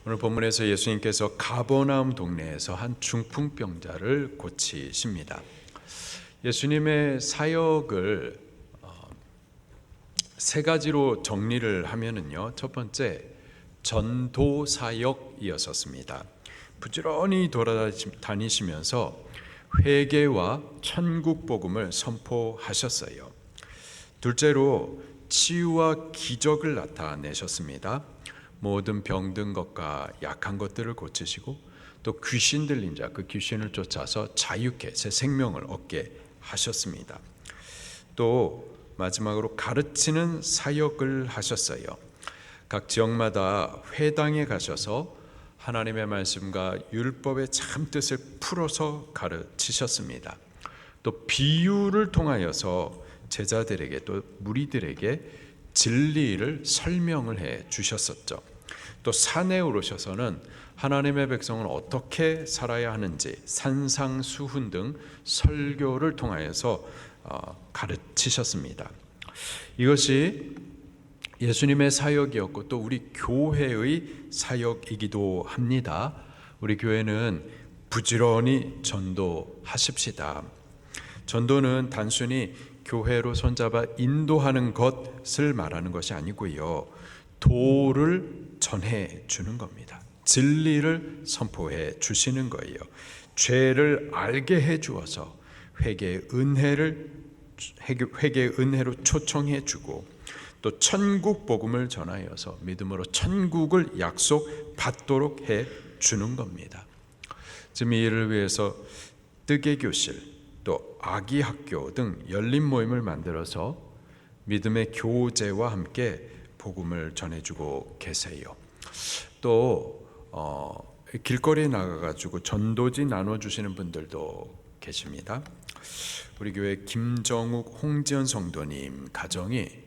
오늘 본문에서 예수님께서 가버나움 동네에서 한 중풍병자를 고치십니다. 예수님의 사역을 세 가지로 정리를 하면은요, 첫 번째 전도 사역이었었습니다. 부지런히 돌아다니시면서 회개와 천국 복음을 선포하셨어요. 둘째로 치유와 기적을 나타내셨습니다. 모든 병든 것과 약한 것들을 고치시고 또 귀신 들린 자, 그 귀신을 쫓아서 자유케 새 생명을 얻게 하셨습니다. 또 마지막으로 가르치는 사역을 하셨어요. 각 지역마다 회당에 가셔서 하나님의 말씀과 율법의 참 뜻을 풀어서 가르치셨습니다. 또 비유를 통하여서 제자들에게 또 무리들에게 진리를 설명을 해 주셨었죠. 또 산에 오르셔서는 하나님의 백성은 어떻게 살아야 하는지 산상수훈 등 설교를 통하여서 가르치셨습니다. 이것이 예수님의 사역이었고 또 우리 교회의 사역이기도 합니다. 우리 교회는 부지런히 전도하십시다. 전도는 단순히 교회로 손잡아 인도하는 것을 말하는 것이 아니고요, 도를 전해 주는 겁니다. 진리를 선포해 주시는 거예요. 죄를 알게 해 주어서 회개의 은혜로 초청해 주고 또 천국 복음을 전하여서 믿음으로 천국을 약속받도록 해 주는 겁니다. 지금 이 일을 위해서 뜨개 교실 또 아기 학교 등 열린 모임을 만들어서 믿음의 교제와 함께 복음을 전해주고 계세요. 또 길거리에 나가가지고 전도지 나눠주시는 분들도 계십니다. 우리 교회 김정욱 홍지연 성도님 가정이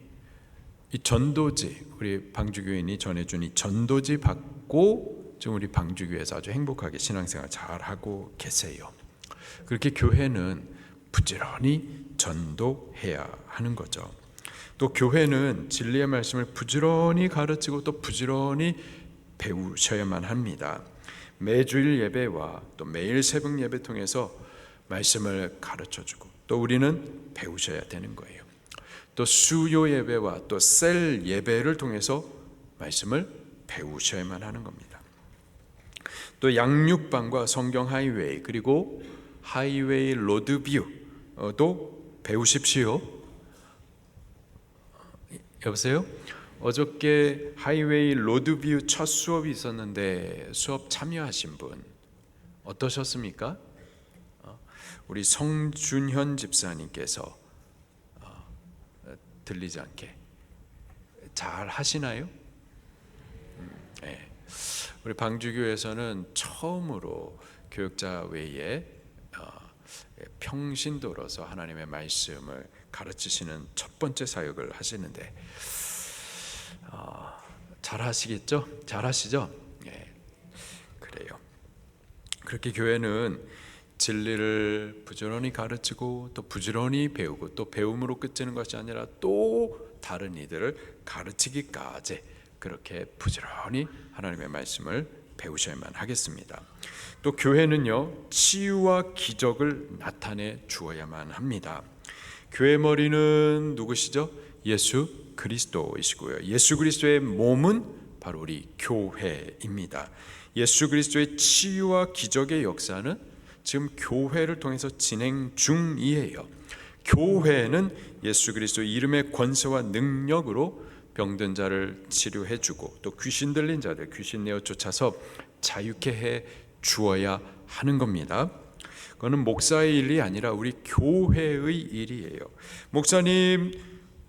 이 전도지, 우리 방주교인이 전해준 이 전도지 받고 지금 우리 방주교회에서 아주 행복하게 신앙생활 잘하고 계세요. 그렇게 교회는 부지런히 전도해야 하는 거죠. 또 교회는 진리의 말씀을 부지런히 가르치고 또 부지런히 배우셔야만 합니다. 매주일 예배와 또 매일 새벽 예배 통해서 말씀을 가르쳐주고 또 우리는 배우셔야 되는 거예요. 또 수요 예배와 또 셀 예배를 통해서 말씀을 배우셔야만 하는 겁니다. 또 양육방과 성경 하이웨이 그리고 하이웨이 로드뷰도 배우십시오. 여보세요? 어저께 하이웨이 로드뷰 첫 수업이 있었는데 수업 참여하신 분 어떠셨습니까? 우리 성준현 집사님께서 들리지 않게 잘 하시나요? 네. 우리 방주교에서는 처음으로 교육자 외에 평신도로서 하나님의 말씀을 가르치시는 첫 번째 사역을 하시는데 잘 하시겠죠? 잘 하시죠? 네. 그래요. 그렇게 교회는 진리를 부지런히 가르치고 또 부지런히 배우고 또 배움으로 끝지는 것이 아니라 또 다른 이들을 가르치기까지 그렇게 부지런히 하나님의 말씀을 배우셔야만 하겠습니다. 또 교회는요, 치유와 기적을 나타내 주어야만 합니다. 교회 머리는 누구시죠? 예수 그리스도이시고요. 예수 그리스도의 몸은 바로 우리 교회입니다. 예수 그리스도의 치유와 기적의 역사는 지금 교회를 통해서 진행 중이에요. 교회는 예수 그리스도 이름의 권세와 능력으로 병든 자를 치료해주고 또 귀신 들린 자들 귀신 내어 쫓아서 자유케 해 주어야 하는 겁니다. 그거는 목사의 일이 아니라 우리 교회의 일이에요. 목사님,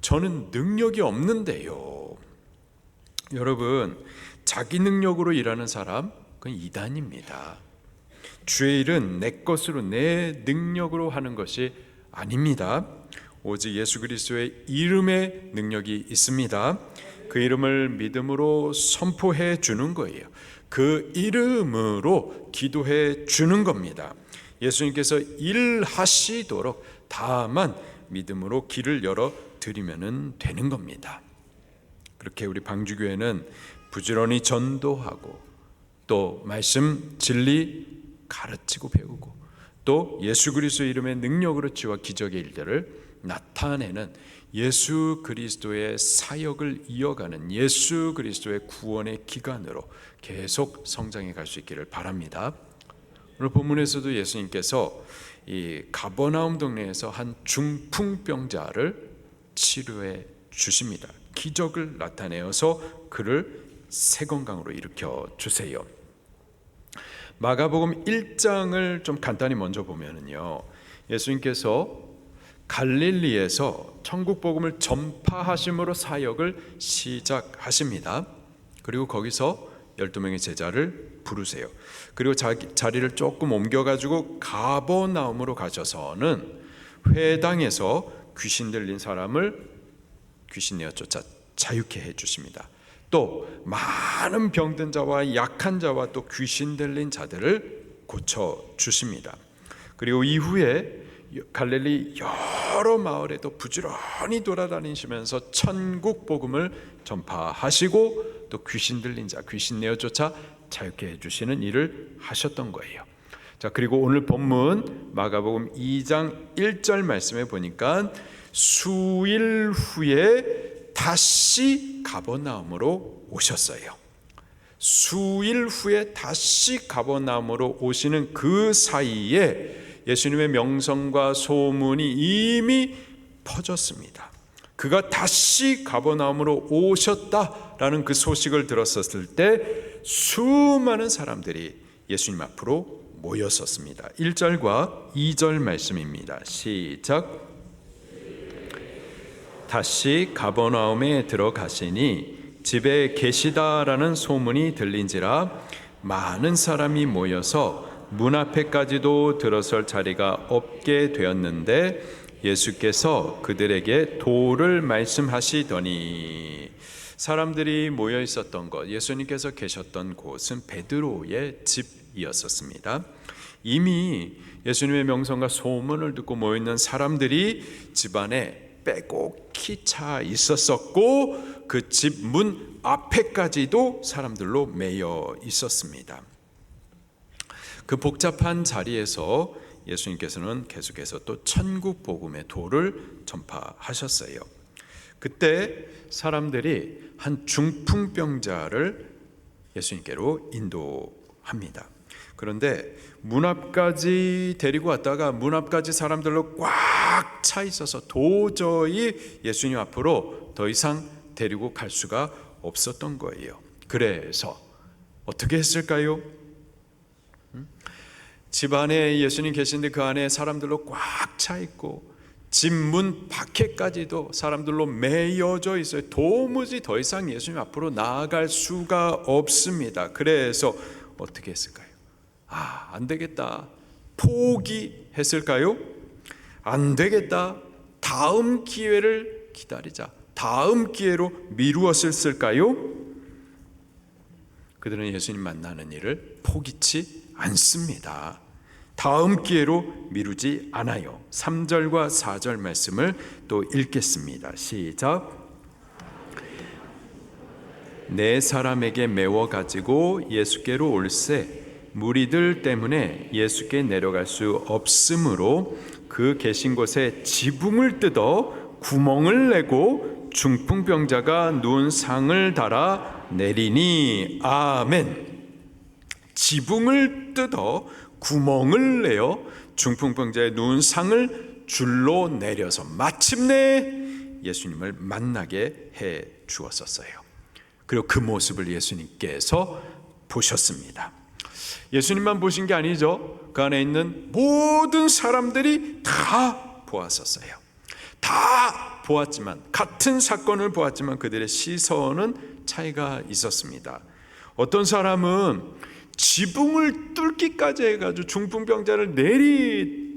저는 능력이 없는데요. 여러분, 자기 능력으로 일하는 사람 그건 이단입니다. 주의 일은 내 것으로 내 능력으로 하는 것이 아닙니다. 오직 예수 그리스도의 이름의 능력이 있습니다. 그 이름을 믿음으로 선포해 주는 거예요. 그 이름으로 기도해 주는 겁니다. 예수님께서 일하시도록 다만 믿음으로 길을 열어 드리면 되는 겁니다. 그렇게 우리 방주교회는 부지런히 전도하고 또 말씀 진리 가르치고 배우고 또 예수 그리스도의 이름의 능력으로 치유와 기적의 일들을 나타내는 예수 그리스도의 사역을 이어가는 예수 그리스도의 구원의 기관으로 계속 성장해 갈 수 있기를 바랍니다. 오늘 본문에서도 예수님께서 이 가버나움 동네에서 한 중풍병자를 치료해 주십니다. 기적을 나타내어서 그를 새 건강으로 일으켜 주세요. 마가복음 1장을 좀 간단히 먼저 보면은요, 예수님께서 갈릴리에서 천국 복음을 전파하심으로 사역을 시작하십니다. 그리고 거기서 12명의 제자를 부르세요. 그리고 자리를 조금 옮겨가지고 가버나움으로 가셔서는 회당에서 귀신 들린 사람을 귀신 내어 쫓아 자유케 해주십니다. 또 많은 병든 자와 약한 자와 또 귀신 들린 자들을 고쳐주십니다. 그리고 이후에 갈릴리 여러 마을에도 부지런히 돌아다니시면서 천국 복음을 전파하시고 또 귀신 들린 자, 귀신 내어 쫓아 자유케 해주시는 일을 하셨던 거예요. 자, 그리고 오늘 본문 마가복음 2장 1절 말씀에 보니까 수일 후에 다시 가버나움으로 오셨어요. 수일 후에 다시 가버나움으로 오시는 그 사이에 예수님의 명성과 소문이 이미 퍼졌습니다. 그가 다시 가버나움으로 오셨다라는 그 소식을 들었었을 때 수많은 사람들이 예수님 앞으로 모였었습니다. 1절과 2절 말씀입니다. 시작. 다시 가버나움에 들어가시니 집에 계시다라는 소문이 들린지라 많은 사람이 모여서 문 앞에까지도 들어설 자리가 없게 되었는데 예수께서 그들에게 도를 말씀하시더니, 사람들이 모여 있었던 곳, 예수님께서 계셨던 곳은 베드로의 집이었었습니다. 이미 예수님의 명성과 소문을 듣고 모여 있는 사람들이 집안에 빼곡히 차 있었었고 그 집 문 앞에까지도 사람들로 매여 있었습니다. 그 복잡한 자리에서 예수님께서는 계속해서 또 천국 복음의 도를 전파하셨어요. 그때 사람들이 한 중풍병자를 예수님께로 인도합니다. 그런데 문 앞까지 데리고 왔다가 문 앞까지 사람들로 꽉 차 있어서 도저히 예수님 앞으로 더 이상 데리고 갈 수가 없었던 거예요. 그래서 어떻게 했을까요? 집 안에 예수님 계신데 그 안에 사람들로 꽉 차 있고 집 문 밖에까지도 사람들로 메어져 있어요. 도무지 더 이상 예수님 앞으로 나아갈 수가 없습니다. 그래서 어떻게 했을까요? 안 되겠다. 포기했을까요? 안 되겠다. 다음 기회를 기다리자. 다음 기회로 미루었을까요? 그들은 예수님 만나는 일을 포기치 않습니다. 다음 기회로 미루지 않아요. 3절과 4절 말씀을 또 읽겠습니다. 시작. 네 사람에게 메워 가지고 예수께로 올세 무리들 때문에 예수께 내려갈 수 없으므로 그 계신 곳에 지붕을 뜯어 구멍을 내고 중풍병자가 누운 상을 달아 내리니. 아멘. 지붕을 뜯어 구멍을 내어 중풍병자의 누운 상을 줄로 내려서 마침내 예수님을 만나게 해 주었었어요. 그리고 그 모습을 예수님께서 보셨습니다. 예수님만 보신 게 아니죠. 그 안에 있는 모든 사람들이 다 보았었어요. 다 보았지만, 같은 사건을 보았지만 그들의 시선은 차이가 있었습니다. 어떤 사람은 지붕을 뚫기까지 해가지고 중풍병자를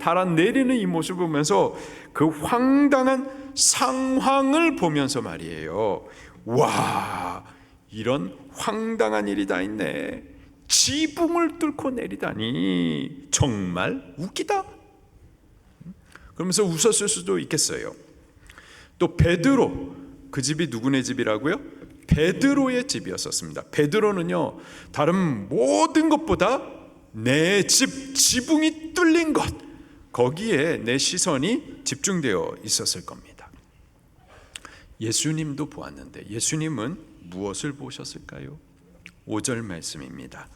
달아내리는 이 모습을 보면서 그 황당한 상황을 보면서 말이에요. 와, 이런 황당한 일이 다 있네. 지붕을 뚫고 내리다니 정말 웃기다. 그러면서 웃었을 수도 있겠어요. 또 베드로, 그 집이 누구네 집이라고요? 베드로의 집이었었습니다. 베드로는요, 다른 모든 것보다 내 집, 지붕이 뚫린 것, 거기에 내 시선이 집중되어 있었을 겁니다. 예수님도 보았는데 예수님은 무엇을 보셨을까요? 5절 말씀입니다.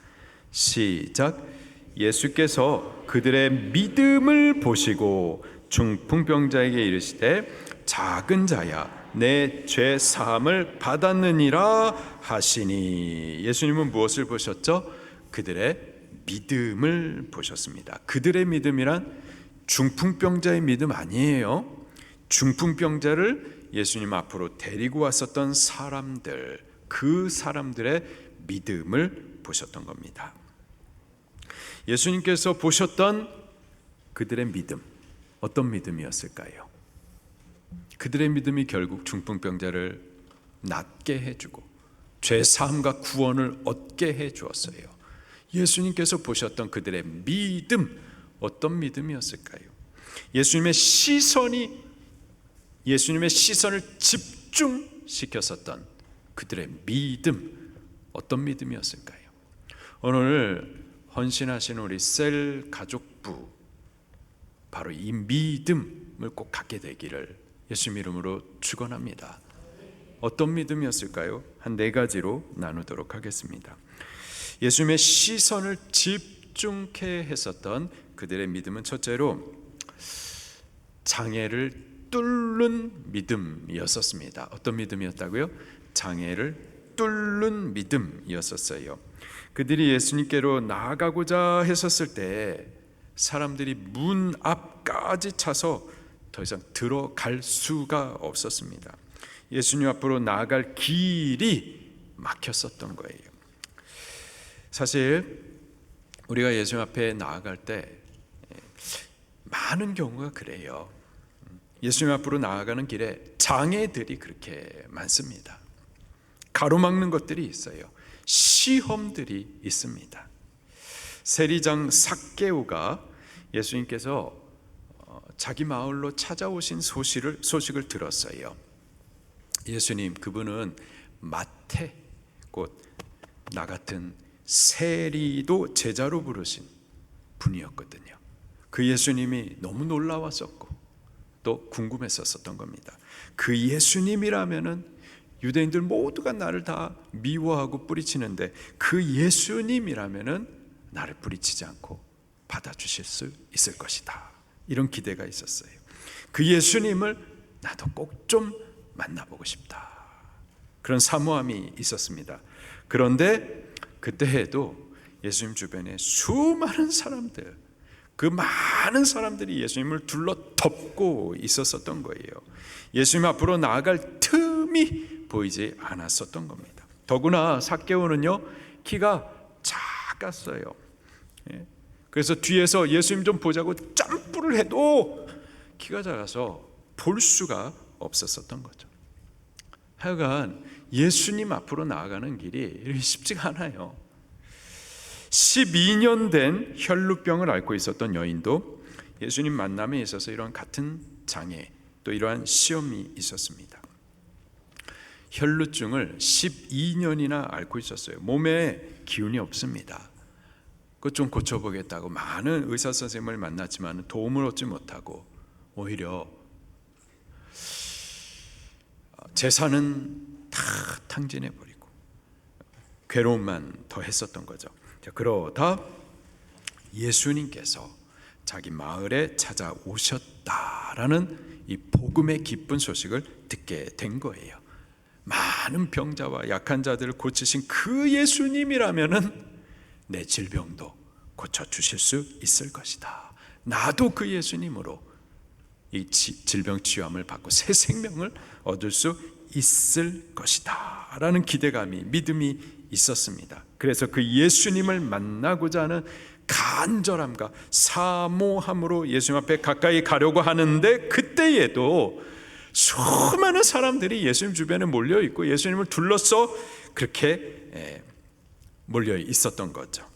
시작. 예수께서 그들의 믿음을 보시고 중풍병자에게 이르시되 작은 자야 내 죄 사함을 받았느니라 하시니. 예수님은 무엇을 보셨죠? 그들의 믿음을 보셨습니다. 그들의 믿음이란 중풍병자의 믿음 아니에요. 중풍병자를 예수님 앞으로 데리고 왔었던 사람들, 그 사람들의 믿음을 보셨던 겁니다. 예수님께서 보셨던 그들의 믿음, 어떤 믿음이었을까요? 그들의 믿음이 결국 중풍병자를 낫게 해주고 죄 사함과 구원을 얻게 해주었어요. 예수님께서 보셨던 그들의 믿음, 어떤 믿음이었을까요? 예수님의 시선을 집중시켰었던 그들의 믿음, 어떤 믿음이었을까요? 오늘 헌신하신 우리 셀 가족부, 바로 이 믿음을 꼭 갖게 되기를 예수님 이름으로 축원합니다. 어떤 믿음이었을까요? 한 4가지로 나누도록 하겠습니다. 예수님의 시선을 집중케 했었던 그들의 믿음은 첫째로 장애를 뚫는 믿음이었었습니다. 어떤 믿음이었다고요? 장애를 뚫는 믿음이었었어요. 그들이 예수님께로 나아가고자 했었을 때 사람들이 문 앞까지 차서 더 이상 들어갈 수가 없었습니다. 예수님 앞으로 나아갈 길이 막혔었던 거예요. 사실 우리가 예수님 앞에 나아갈 때 많은 경우가 그래요. 예수님 앞으로 나아가는 길에 장애들이 그렇게 많습니다. 가로막는 것들이 있어요. 시험들이 있습니다. 세리장 삭개오가 예수님께서 자기 마을로 찾아오신 소식을 들었어요. 예수님, 그분은 마태, 곧 나 같은 세리도 제자로 부르신 분이었거든요. 그 예수님이 너무 놀라웠었고 또 궁금했었던 겁니다. 그 예수님이라면은 유대인들 모두가 나를 다 미워하고 뿌리치는데 그 예수님이라면은 나를 뿌리치지 않고 받아주실 수 있을 것이다. 이런 기대가 있었어요. 그 예수님을 나도 꼭 좀 만나보고 싶다. 그런 사모함이 있었습니다. 그런데 그때에도 예수님 주변에 수많은 사람들, 그 많은 사람들이 예수님을 둘러 덮고 있었던 거예요. 예수님 앞으로 나아갈 틈이 보이지 않았었던 겁니다. 더구나 삭개오는요, 키가 작았어요. 그래서 뒤에서 예수님 좀 보자고 점프를 해도 키가 작아서 볼 수가 없었던 거죠. 하여간 예수님 앞으로 나아가는 길이 쉽지가 않아요. 12년 된 혈루병을 앓고 있었던 여인도 예수님 만남에 있어서 이러한 같은 장애, 또 이러한 시험이 있었습니다. 혈루증을 12년이나 앓고 있었어요. 몸에 기운이 없습니다. 그것 좀 고쳐보겠다고 많은 의사 선생님을 만났지만 도움을 얻지 못하고 오히려 재산은 다 탕진해버리고 괴로움만 더 했었던 거죠. 그러다 예수님께서 자기 마을에 찾아오셨다라는 이 복음의 기쁜 소식을 듣게 된 거예요. 많은 병자와 약한 자들을 고치신 그 예수님이라면은 내 질병도 고쳐주실 수 있을 것이다. 나도 그 예수님으로 이 질병 치유함을 받고 새 생명을 얻을 수 있을 것이다 라는 기대감이, 믿음이 있었습니다. 그래서 그 예수님을 만나고자 하는 간절함과 사모함으로 예수님 앞에 가까이 가려고 하는데, 그때에도 수많은 사람들이 예수님 주변에 몰려 있고 예수님을 둘러서 그렇게 몰려 있었던 거죠.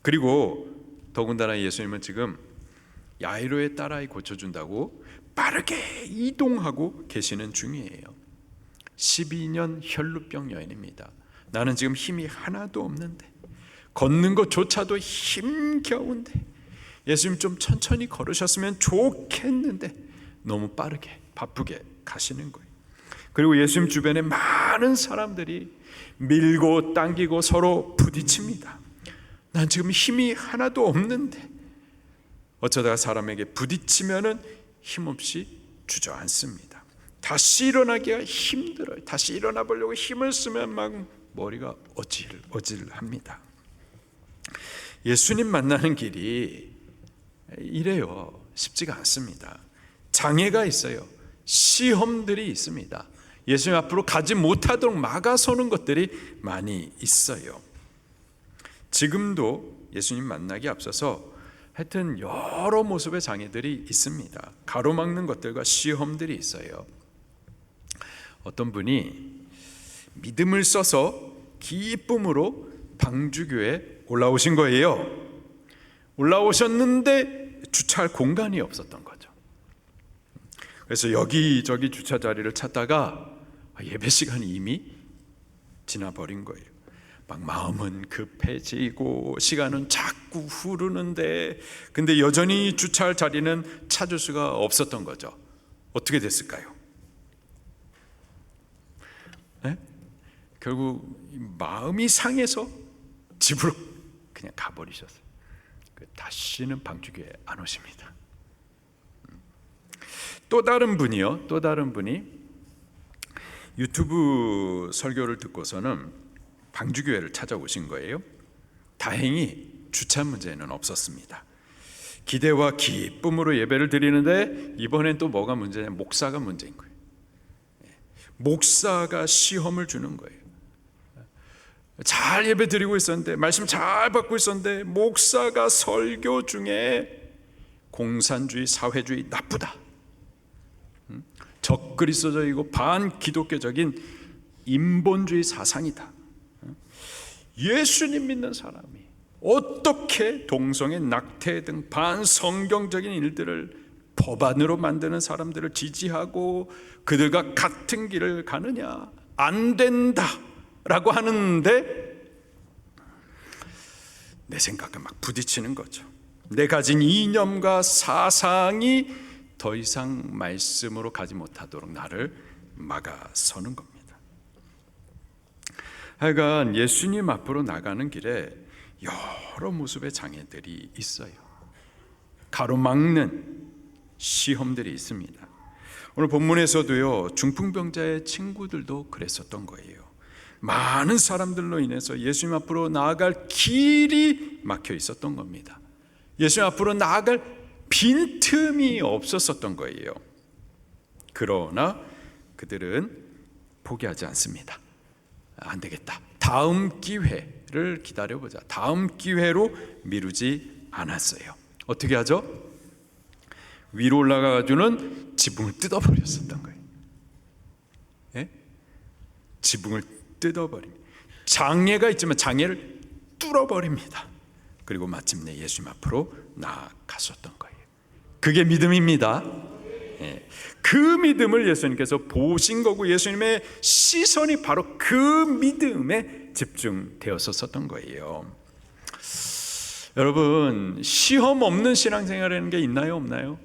그리고 더군다나 예수님은 지금 야이로의 딸아이 고쳐준다고 빠르게 이동하고 계시는 중이에요. 12년 혈루병 여인입니다. 나는 지금 힘이 하나도 없는데, 걷는 것조차도 힘겨운데, 예수님 좀 천천히 걸으셨으면 좋겠는데 너무 빠르게 바쁘게 가시는 거예요. 그리고 예수님 주변에 많은 사람들이 밀고 당기고 서로 부딪힙니다. 난 지금 힘이 하나도 없는데, 어쩌다가 사람에게 부딪히면은 힘없이 주저앉습니다. 다시 일어나기가 힘들어요. 다시 일어나 보려고 힘을 쓰면 막 머리가 어질어질합니다. 예수님 만나는 길이 이래요. 쉽지가 않습니다. 장애가 있어요. 시험들이 있습니다. 예수님 앞으로 가지 못하도록 막아서는 것들이 많이 있어요. 지금도 예수님 만나기 앞서서 하여튼 여러 모습의 장애들이 있습니다. 가로막는 것들과 시험들이 있어요. 어떤 분이 믿음을 써서 기쁨으로 방주교에 올라오신 거예요. 올라오셨는데 주차할 공간이 없었던 거죠. 그래서 여기저기 주차 자리를 찾다가 예배 시간이 이미 지나버린 거예요. 막 마음은 급해지고 시간은 자꾸 흐르는데, 근데 여전히 주차할 자리는 찾을 수가 없었던 거죠. 어떻게 됐을까요? 네? 결국 마음이 상해서 집으로 그냥 가버리셨어요. 다시는 방주교에 안 오십니다. 또 다른 분이 유튜브 설교를 듣고서는 방주교회를 찾아오신 거예요. 다행히 주차 문제는 없었습니다. 기대와 기쁨으로 예배를 드리는데 이번엔 또 뭐가 문제냐? 목사가 문제인 거예요. 목사가 시험을 주는 거예요. 잘 예배 드리고 있었는데, 말씀 잘 받고 있었는데, 목사가 설교 중에 공산주의, 사회주의 나쁘다, 적그리스도적이고 반기독교적인 인본주의 사상이다, 예수님 믿는 사람이 어떻게 동성애, 낙태 등 반성경적인 일들을 법안으로 만드는 사람들을 지지하고 그들과 같은 길을 가느냐, 안 된다 라고 하는데, 내 생각과 막 부딪히는 거죠. 내 가진 이념과 사상이 더 이상 말씀으로 가지 못하도록 나를 막아서는 겁니다. 하여간 예수님 앞으로 나가는 길에 여러 모습의 장애들이 있어요. 가로막는 시험들이 있습니다. 오늘 본문에서도요, 중풍병자의 친구들도 그랬었던 거예요. 많은 사람들로 인해서 예수님 앞으로 나아갈 길이 막혀 있었던 겁니다. 예수님 앞으로 나아갈 빈틈이 없었던 거예요. 그러나 그들은 포기하지 않습니다. 안 되겠다, 다음 기회를 기다려보자. 다음 기회로 미루지 않았어요. 어떻게 하죠? 위로 올라가가지고는 지붕을 뜯어버렸었던 거예요. 예? 지붕을 뜯어버립니다. 장애가 있지만 장애를 뚫어버립니다. 그리고 마침내 예수님 앞으로 나아갔었던 거예요. 그게 믿음입니다. 예. 그 믿음을 예수님께서 보신 거고, 예수님의 시선이 바로 그 믿음에 집중되었었던 거예요. 여러분, 시험 없는 신앙생활이라는 게 있나요, 없나요?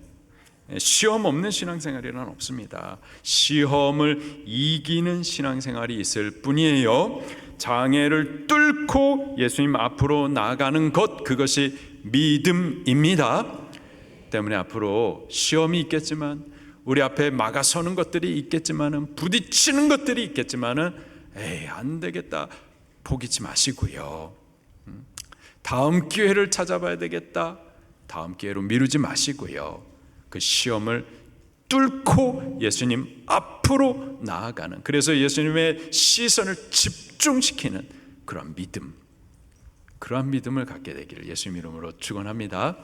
시험 없는 신앙생활이란 없습니다. 시험을 이기는 신앙생활이 있을 뿐이에요. 장애를 뚫고 예수님 앞으로 나아가는 것, 그것이 믿음입니다. 때문에 앞으로 시험이 있겠지만, 우리 앞에 막아서는 것들이 있겠지만은, 부딪히는 것들이 있겠지만은, 안 되겠다, 포기치 마시고요. 다음 기회를 찾아봐야 되겠다, 다음 기회로 미루지 마시고요. 그 시험을 뚫고 예수님 앞으로 나아가는, 그래서 예수님의 시선을 집중시키는 그런 믿음, 그러한 믿음을 갖게 되기를 예수님 이름으로 축원합니다.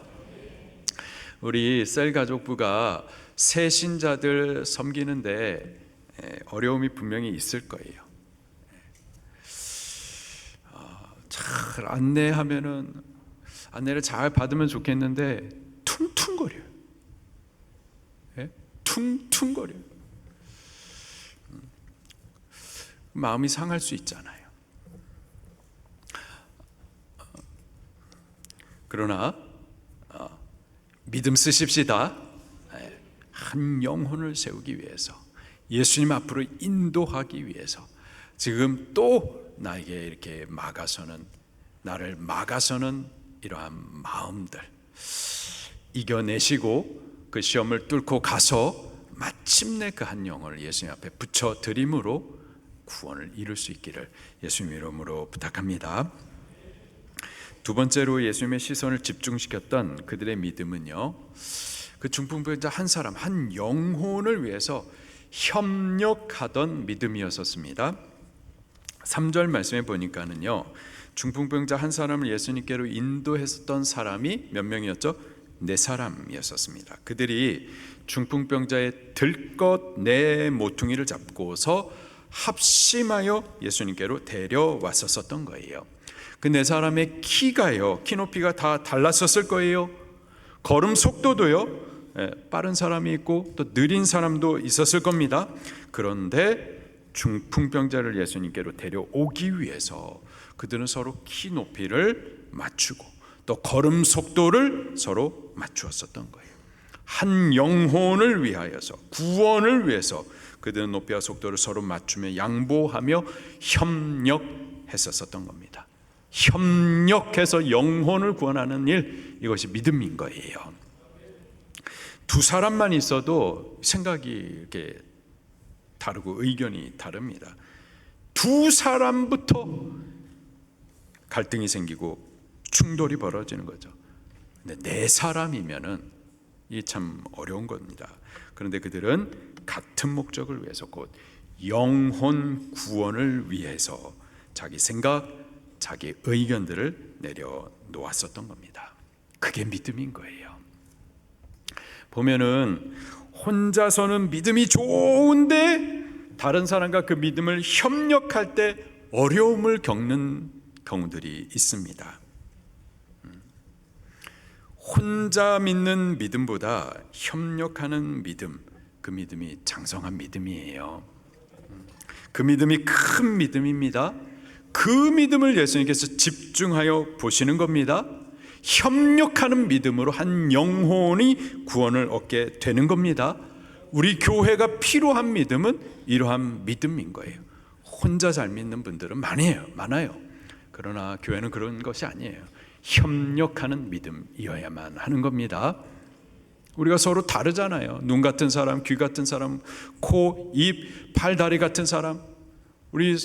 우리 셀 가족부가 새 신자들 섬기는데 어려움이 분명히 있을 거예요. 잘 안내를 잘 받으면 좋겠는데 퉁퉁거려요. 퉁퉁거려요. 마음이 상할 수 있잖아요. 그러나 믿음 쓰십시다. 한 영혼을 세우기 위해서, 예수님 앞으로 인도하기 위해서 지금 또 나에게 이렇게 나를 막아서는 이러한 마음들 이겨내시고 그 시험을 뚫고 가서 마침내 그 한 영혼을 예수님 앞에 붙여드림으로 구원을 이룰 수 있기를 예수님 이름으로 부탁합니다. 두 번째로 예수님의 시선을 집중시켰던 그들의 믿음은요, 그 중풍병자 한 사람, 한 영혼을 위해서 협력하던 믿음이었었습니다. 3절 말씀에 보니까는요, 중풍병자 한 사람을 예수님께로 인도했었던 사람이 몇 명이었죠? 4사람이었습니다. 그들이 중풍병자의 들것 네 모퉁이를 잡고서 합심하여 예수님께로 데려왔었던 거예요. 그 4사람의 키가요, 키 높이가 다 달랐었을 거예요. 걸음 속도도요, 빠른 사람이 있고 또 느린 사람도 있었을 겁니다. 그런데 중풍병자를 예수님께로 데려오기 위해서 그들은 서로 키 높이를 맞추고 또 걸음 속도를 서로 맞추었었던 거예요. 한 영혼을 위하여서, 구원을 위해서 그들은 높이와 속도를 서로 맞추며 양보하며 협력했었던 겁니다. 협력해서 영혼을 구원하는 일, 이것이 믿음인 거예요. 두 사람만 있어도 생각이 이렇게 다르고 의견이 다릅니다. 두 사람부터 갈등이 생기고 충돌이 벌어지는 거죠. 근데 4사람이면은 이 참 어려운 겁니다. 그런데 그들은 같은 목적을 위해서, 곧 영혼 구원을 위해서 자기 생각, 자기 의견들을 내려놓았었던 겁니다. 그게 믿음인 거예요. 보면은 혼자서는 믿음이 좋은데 다른 사람과 그 믿음을 협력할 때 어려움을 겪는 경우들이 있습니다. 혼자 믿는 믿음보다 협력하는 믿음, 그 믿음이 장성한 믿음이에요. 그 믿음이 큰 믿음입니다. 그 믿음을 예수님께서 집중하여 보시는 겁니다. 협력하는 믿음으로 한 영혼이 구원을 얻게 되는 겁니다. 우리 교회가 필요한 믿음은 이러한 믿음인 거예요. 혼자 잘 믿는 분들은 많아요. 그러나 교회는 그런 것이 아니에요. 협력하는 믿음이어야만 하는 겁니다. 우리가 서로 다르잖아요. 눈 같은 사람, 귀 같은 사람, 코, 입, 팔, 다리 같은 사람. 우리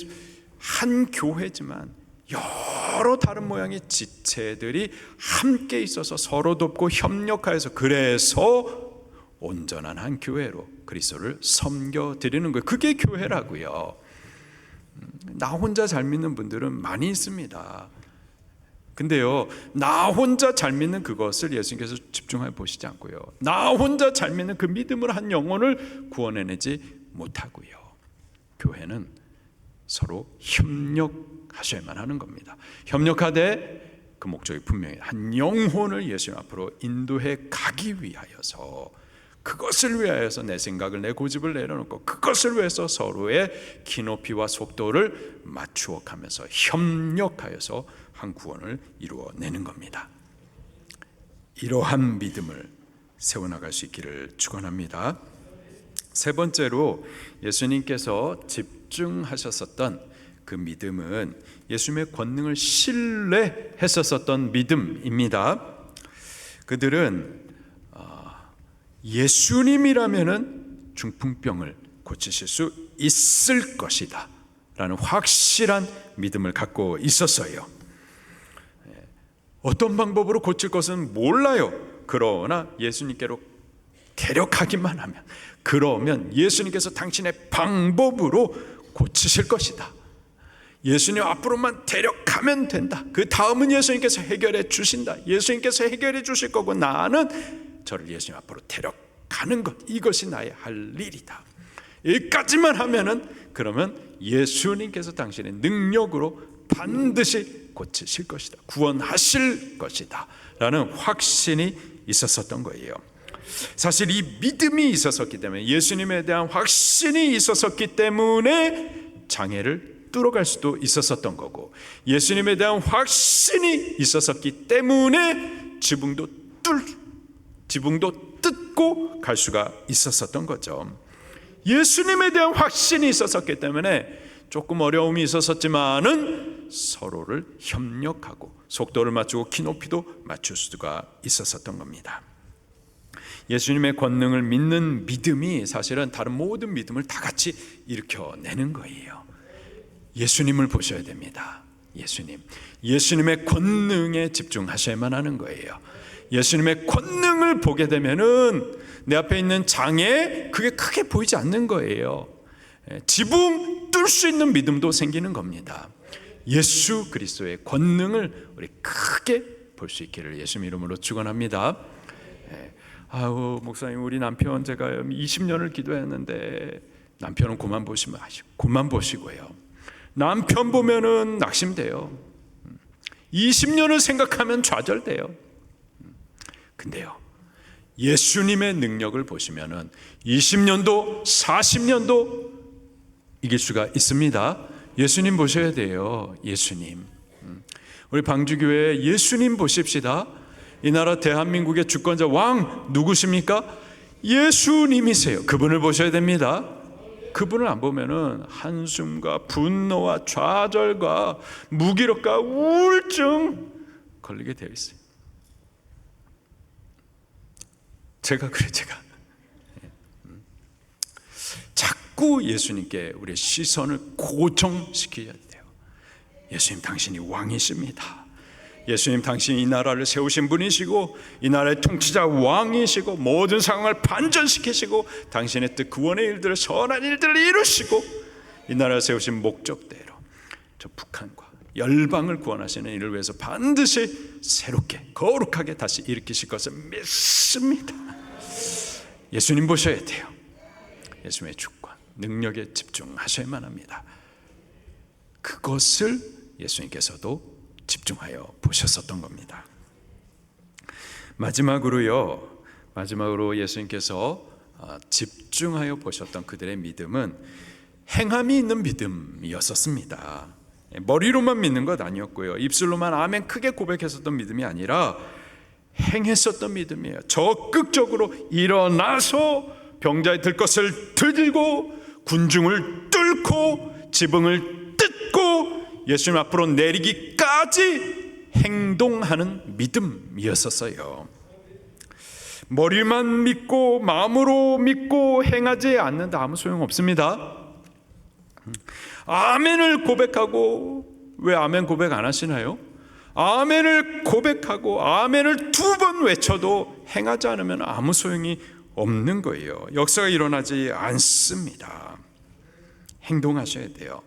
한 교회지만 여러 다른 모양의 지체들이 함께 있어서 서로 돕고 협력하여서, 그래서 온전한 한 교회로 그리스도를 섬겨드리는 거예요. 그게 교회라고요. 나 혼자 잘 믿는 분들은 많이 있습니다. 근데요, 나 혼자 잘 믿는 그것을 예수님께서 집중해 보시지 않고요, 나 혼자 잘 믿는 그 믿음으로 한 영혼을 구원해내지 못하고요, 교회는 서로 협력하셔야만 하는 겁니다. 협력하되 그 목적이 분명히 한 영혼을 예수님 앞으로 인도해 가기 위하여서, 그것을 위하여서 내 생각을, 내 고집을 내려놓고 그것을 위해서 서로의 키높이와 속도를 맞추어 가면서 협력하여서 한 구원을 이루어내는 겁니다. 이러한 믿음을 세워나갈 수 있기를 축원합니다. 세 번째로 예수님께서 집중하셨었던 그 믿음은 예수님의 권능을 신뢰했었던 믿음입니다. 그들은 예수님이라면은 중풍병을 고치실 수 있을 것이다 라는 확실한 믿음을 갖고 있었어요. 어떤 방법으로 고칠 것은 몰라요. 그러나 예수님께로 데려가기만 하면, 그러면 예수님께서 당신의 방법으로 고치실 것이다. 예수님 앞으로만 데려가면 된다. 그 다음은 예수님께서 해결해 주신다. 예수님께서 해결해 주실 거고 나는 저를 예수님 앞으로 데려가는 것, 이것이 나의 할 일이다. 여기까지만 하면은, 그러면 예수님께서 당신의 능력으로 반드시 고치실 것이다, 구원하실 것이다 라는 확신이 있었던 거예요. 사실 이 믿음이 있었기 때문에, 예수님에 대한 확신이 있었기 때문에 장애를 뚫어갈 수도 있었었던 거고, 예수님에 대한 확신이 있었었기 때문에 지붕도 뜯고 갈 수가 있었었던 거죠. 예수님에 대한 확신이 있었었기 때문에 조금 어려움이 있었었지만은 서로를 협력하고 속도를 맞추고 키 높이도 맞출 수가 있었었던 겁니다. 예수님의 권능을 믿는 믿음이 사실은 다른 모든 믿음을 다 같이 일으켜내는 거예요. 예수님을 보셔야 됩니다. 예수님의 권능에 집중하셔야만 하는 거예요. 예수님의 권능을 보게 되면은 내 앞에 있는 장애, 그게 크게 보이지 않는 거예요. 지붕 뚫을 수 있는 믿음도 생기는 겁니다. 예수 그리스도의 권능을 우리 크게 볼 수 있기를 예수님 이름으로 축원합니다. 아우 목사님, 우리 남편 제가 20년을 기도했는데, 남편은 그만 보시고요. 남편 보면은 낙심돼요. 20년을 생각하면 좌절돼요. 근데요, 예수님의 능력을 보시면은 20년도 40년도 이길 수가 있습니다. 예수님 보셔야 돼요. 예수님. 우리 방주교회 예수님 보십시다. 이 나라 대한민국의 주권자 왕 누구십니까? 예수님이세요. 그분을 보셔야 됩니다. 그분을 안 보면은 한숨과 분노와 좌절과 무기력과 우울증 걸리게 되어 있어요. 제가 자꾸 예수님께 우리의 시선을 고정시켜야 돼요. 예수님, 당신이 왕이십니다. 예수님, 당신이 이 나라를 세우신 분이시고, 이 나라의 통치자 왕이시고, 모든 상황을 반전시키시고, 당신의 뜻 구원의 일들을, 선한 일들을 이루시고, 이 나라를 세우신 목적대로 저 북한과 열방을 구원하시는 일을 위해서 반드시 새롭게 거룩하게 다시 일으키실 것을 믿습니다. 예수님 보셔야 돼요. 예수님의 주권, 능력에 집중하셔야만 합니다. 그것을 예수님께서도 집중하여 보셨었던 겁니다. 마지막으로 예수님께서 집중하여 보셨던 그들의 믿음은 행함이 있는 믿음이었었습니다. 머리로만 믿는 것 아니었고요, 입술로만 아멘 크게 고백했었던 믿음이 아니라 행했었던 믿음이에요. 적극적으로 일어나서 병자의 들 것을 들고 군중을 뚫고 지붕을 뜯고 예수님 앞으로 내리기까지 행동하는 믿음이었었어요. 머리만 믿고 마음으로 믿고 행하지 않는다 아무 소용없습니다. 아멘을 고백하고, 왜 아멘 고백 안 하시나요? 아멘을 고백하고 아멘을 2번 외쳐도 행하지 않으면 아무 소용이 없는 거예요. 역사가 일어나지 않습니다. 행동하셔야 돼요.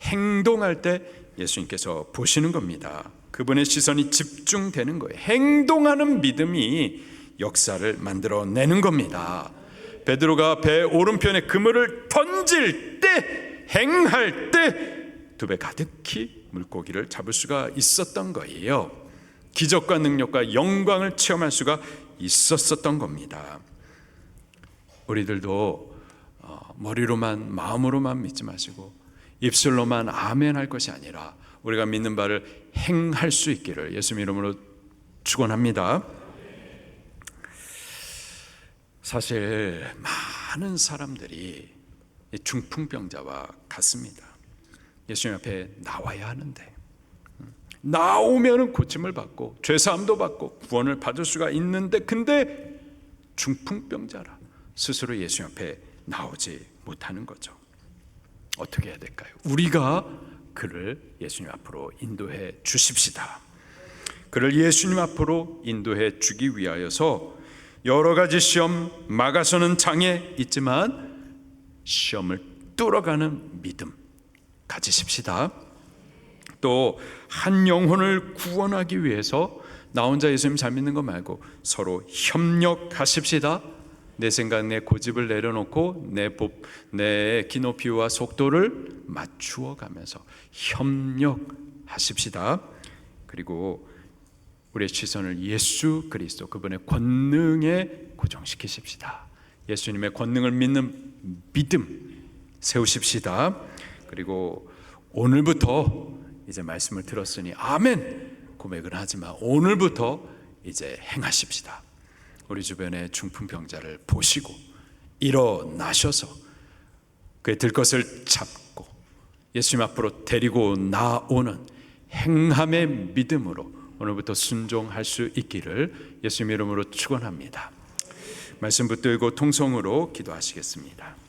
행동할 때 예수님께서 보시는 겁니다. 그분의 시선이 집중되는 거예요. 행동하는 믿음이 역사를 만들어내는 겁니다. 베드로가 배 오른편에 그물을 던질 때, 행할 때 2배 가득히 물고기를 잡을 수가 있었던 거예요. 기적과 능력과 영광을 체험할 수가 있었던 겁니다. 우리들도 머리로만 마음으로만 믿지 마시고 입술로만 아멘 할 것이 아니라 우리가 믿는 바를 행할 수 있기를 예수님 이름으로 축원합니다. 사실 많은 사람들이 중풍병자와 같습니다. 예수님 앞에 나와야 하는데, 나오면 고침을 받고 죄사함도 받고 구원을 받을 수가 있는데, 근데 중풍병자라 스스로 예수님 앞에 나오지 못하는 거죠. 어떻게 해야 될까요? 우리가 그를 예수님 앞으로 인도해 주십시다. 그를 예수님 앞으로 인도해 주기 위하여서 여러 가지 시험, 막아서는 장애 있지만 시험을 뚫어가는 믿음 가지십시다. 또 한 영혼을 구원하기 위해서 나 혼자 예수님 잘 믿는 거 말고 서로 협력하십시다. 내 생각, 내 고집을 내려놓고 내 기노피와 속도를 맞추어 가면서 협력하십시다. 그리고 우리의 시선을 예수 그리스도 그분의 권능에 고정시키십시다. 예수님의 권능을 믿는 믿음 세우십시다. 그리고 오늘부터 이제 말씀을 들었으니 아멘 고백은 하지만 오늘부터 이제 행하십시다. 우리 주변의 중풍병자를 보시고 일어나셔서 그의 들것을 잡고 예수님 앞으로 데리고 나오는 행함의 믿음으로 오늘부터 순종할 수 있기를 예수님 이름으로 축원합니다. 말씀 붙들고 통성으로 기도하시겠습니다.